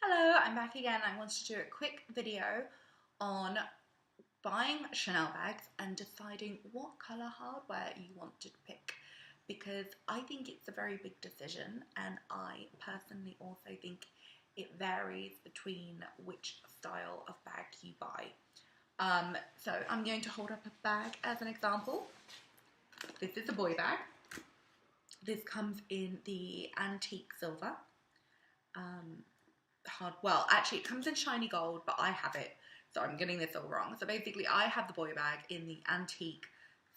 Hello, I'm back again. I wanted to do a quick video on buying Chanel bags and deciding what colour hardware you want to pick, because I think it's a very big decision, and I personally also think it varies between which style of bag you buy. So I'm going to hold up a bag as an example. This is a boy bag. This comes in the antique silver. Well, actually it comes in shiny gold, but I have it, so I'm getting this all wrong. So basically I have the boy bag in the antique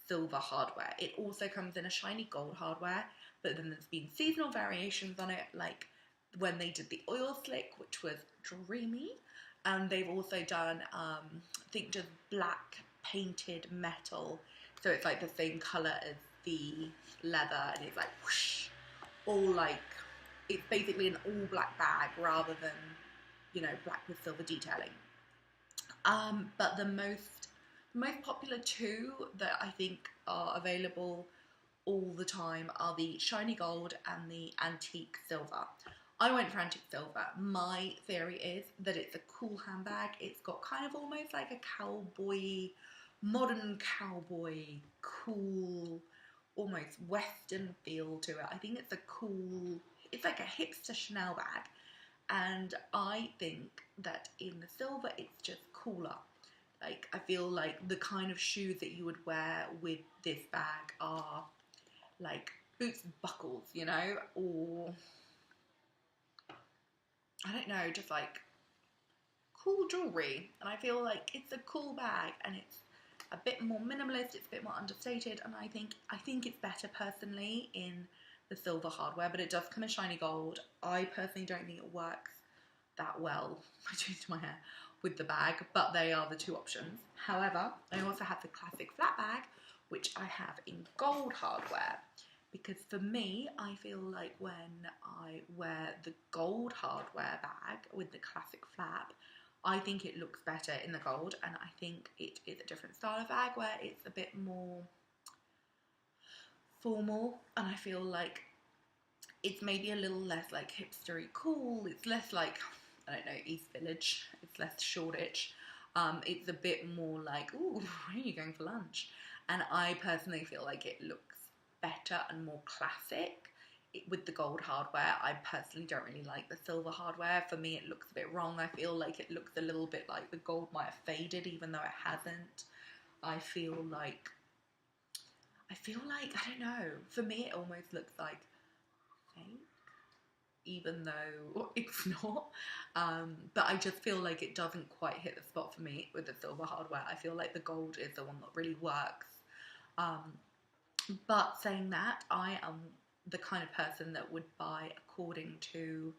silver hardware. It also comes in a shiny gold hardware, but then there's been seasonal variations on it, like when they did the oil slick, which was dreamy, and they've also done I think just black painted metal, so it's like the same colour as the leather, and it's like whoosh, all like, it's basically an all black bag rather than, you know, black with silver detailing. But the most popular two that I think are available all the time are the shiny gold and the antique silver. I went for antique silver. My theory is that it's a cool handbag. It's got kind of almost like a cowboy, modern cowboy, cool, almost Western feel to it. I think it's a cool, it's like a hipster Chanel bag, and I think that in the silver it's just cooler. Like, I feel like the kind of shoes that you would wear with this bag are like boots and buckles, you know, or I don't know, just like cool jewellery. And I feel like it's a cool bag, and it's a bit more minimalist, it's a bit more understated, and I think it's better personally in the silver hardware, but it does come in shiny gold. I personally don't think it works that well, I changed my hair, with the bag, but they are the two options. However, I also have the classic flat bag, which I have in gold hardware, because for me, I feel like when I wear the gold hardware bag with the classic flap, I think it looks better in the gold, and I think it is a different style of bag where it's a bit more formal, and I feel like it's maybe a little less like hipstery cool. It's less like, I don't know, East Village. It's less Shoreditch. It's a bit more like, ooh, where are you going for lunch? And I personally feel like it looks better and more classic with the gold hardware. I personally don't really like the silver hardware. For me, it looks a bit wrong. I feel like it looks a little bit like the gold might have faded, even though it hasn't. I feel like, I don't know, for me it almost looks like fake, even though it's not. But I just feel like it doesn't quite hit the spot for me with the silver hardware. I feel like the gold is the one that really works. But saying that, I am the kind of person that would buy according to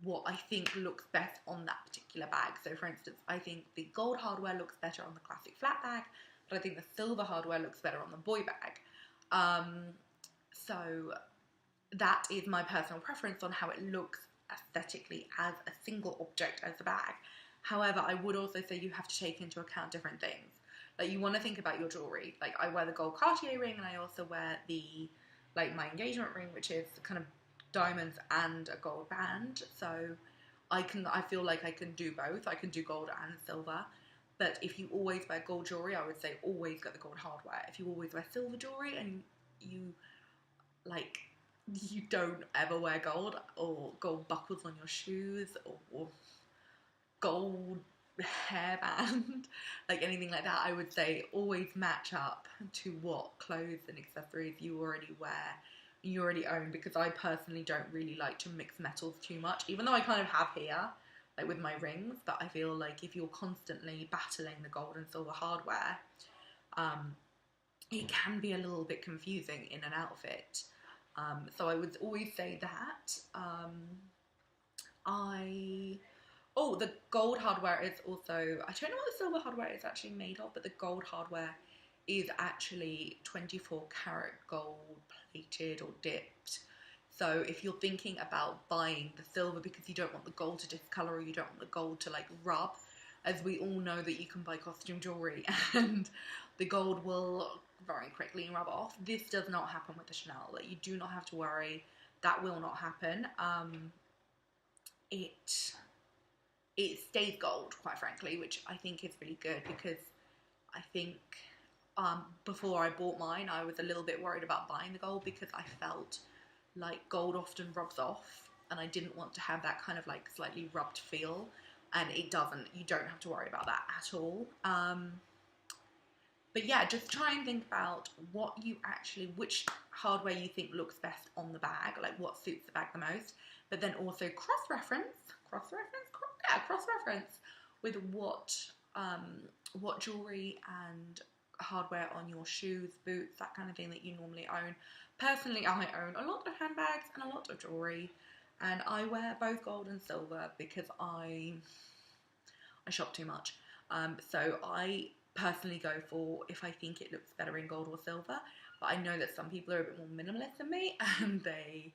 what I think looks best on that particular bag. So for instance, I think the gold hardware looks better on the classic flat bag, but I think the silver hardware looks better on the boy bag. So that is my personal preference on how it looks aesthetically as a single object as a bag. However, I would also say you have to take into account different things. Like, you want to think about your jewellery. Like, I wear the gold Cartier ring, and I also wear the, like, my engagement ring, which is kind of diamonds and a gold band. So I feel like I can do both. I can do gold and silver. But if you always wear gold jewellery, I would say always get the gold hardware. If you always wear silver jewellery and you don't ever wear gold, or gold buckles on your shoes, or gold hairband, like anything like that, I would say always match up to what clothes and accessories you already wear, you already own, because I personally don't really like to mix metals too much, even though I kind of have here, like with my rings. But I feel like if you're constantly battling the gold and silver hardware, it can be a little bit confusing in an outfit. So I would always say that. The gold hardware is also, I don't know what the silver hardware is actually made of, but the gold hardware is actually 24 karat gold plated or dipped. So if you're thinking about buying the silver because you don't want the gold to discolor, or you don't want the gold to like rub, as we all know that you can buy costume jewellery and the gold will very quickly rub off. This does not happen with the Chanel. Like, you do not have to worry. That will not happen. it stays gold, quite frankly, which I think is really good, because I think before I bought mine, I was a little bit worried about buying the gold because I felt like gold often rubs off, and I didn't want to have that kind of like slightly rubbed feel, and it doesn't. You don't have to worry about that at all. But yeah, just try and think about which hardware you think looks best on the bag, like what suits the bag the most, but then also cross-reference with what jewelry and hardware on your shoes, boots, that kind of thing that you normally own. Personally, I own a lot of handbags and a lot of jewelry, and I wear both gold and silver because I shop too much. So I personally go for if I think it looks better in gold or silver, but I know that some people are a bit more minimalist than me and they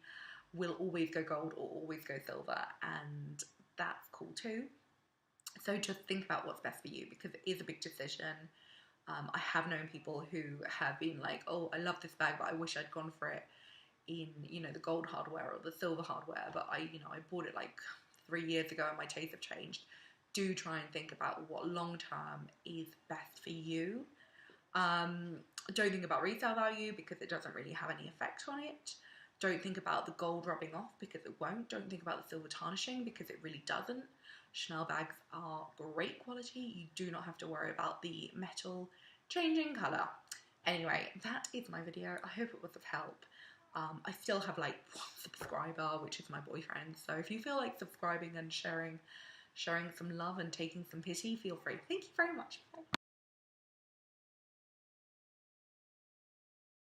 will always go gold or always go silver, and that's cool too. So just think about what's best for you, because it is a big decision. I have known people who have been like, oh, I love this bag, but I wish I'd gone for it in, you know, the gold hardware or the silver hardware, but I bought it like 3 years ago and my tastes have changed. Do try and think about what long term is best for you. Don't think about resale value because it doesn't really have any effect on it. Don't think about the gold rubbing off because it won't. Don't think about the silver tarnishing because it really doesn't. Chanel bags are great quality. You do not have to worry about the metal changing colour. Anyway, that is my video. I hope it was of help. I still have like one subscriber, which is my boyfriend. So if you feel like subscribing and sharing some love and taking some pity, feel free. Thank you very much. Bye.